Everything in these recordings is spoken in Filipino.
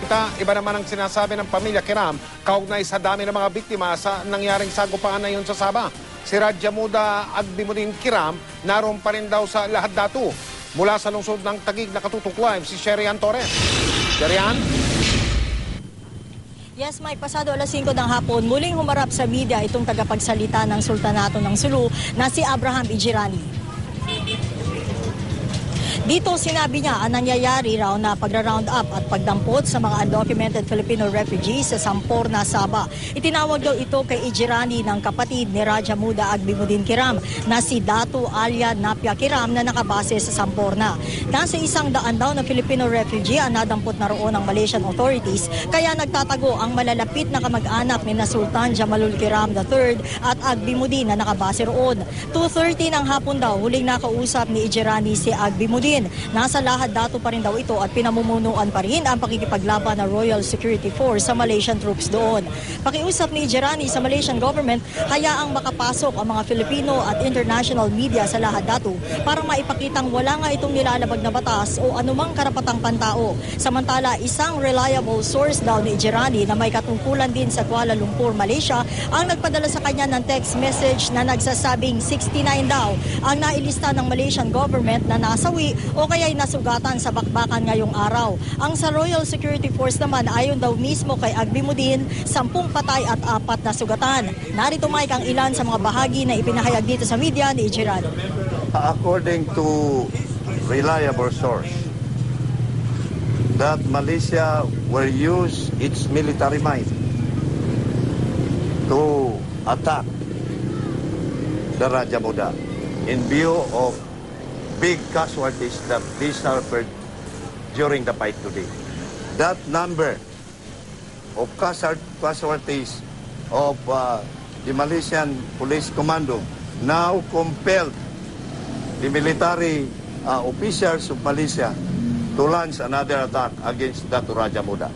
balita, iba naman ang sinasabi ng pamilya Kiram kaugnay sa dami ng mga biktima sa nangyaring sagupaan na yun sa Sabah. Si Raja Muda Agbimuddin Kiram naroon pa rin daw sa Lahad Datu. Mula sa lungsod ng Taguig, nakatutok live si Sherian Torres. Sherian? Yes, Mike, pasado alas 5 ng hapon, muling humarap sa media itong tagapagsalita ng Sultanato ng Sulu na si Abraham Ijirani. Dito sinabi niya ang nangyayari raw na pagra-round up at pagdampot sa mga undocumented Filipino refugees sa Samporna, Sabah. Itinawag daw ito kay Ijirani ng kapatid ni Raja Muda Agbimuddin Kiram na si Datu Alia Napia Kiram na nakabase sa Samporna. Nasa 100 daw na Filipino refugee ang nadampot na roon ng Malaysian authorities kaya nagtatago ang malalapit na kamag-anak ni Sultan Jamalul Kiram III at Agbimuddin na nakabase roon. 2:30 ng hapon daw huling nakausap ni Ijirani si Agbimuddin. Nasa Lahad Datu pa rin daw ito at pinamumunuan pa rin ang pakikipaglaban ng Royal Security Force sa Malaysian troops doon. Pakiusap ni Ijirani sa Malaysian government, hayaang makapasok ang mga Filipino at international media sa Lahad Datu para maipakitang wala nga itong nilalabag na batas o anumang karapatang pantao. Samantala, isang reliable source daw ni Ijirani na may katungkulan din sa Kuala Lumpur, Malaysia, ang nagpadala sa kanya ng text message na nagsasabing 69 daw ang nailista ng Malaysian government na nasawi o kaya'y nasugatan sa bakbakan ngayong araw. Ang sa Royal Security Force naman ayon daw mismo kay Agbimuddin, 10 patay at 4 na sugatan. Narito Mike ang ilan sa mga bahagi na ipinahayag dito sa media ni Ijirani. According to reliable source, that Malaysia will use its military might to attack the Raja Muda in view of big casualties that they suffered during the fight today. That number of casualties of the Malaysian Police Commando now compelled the military officials of Malaysia to launch another attack against Datu Raja Muda.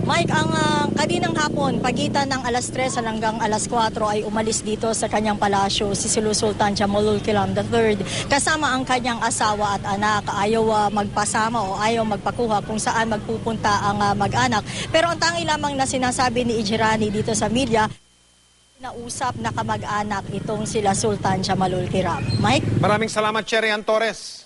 Mike, ang kaninang hapon, pagitan ng alas 3 hanggang alas 4 ay umalis dito sa kanyang palasyo si Sultan Jamalul Kiram III kasama ang kanyang asawa at anak. Ayaw magpasama o ayaw magpakuha kung saan magpupunta ang mag-anak. Pero ang tangi lamang na sinasabi ni Ijirani dito sa media, nausap na kamag-anak itong sila Sultan Jamalul Kiram. Mike? Maraming salamat, Sherian Torres.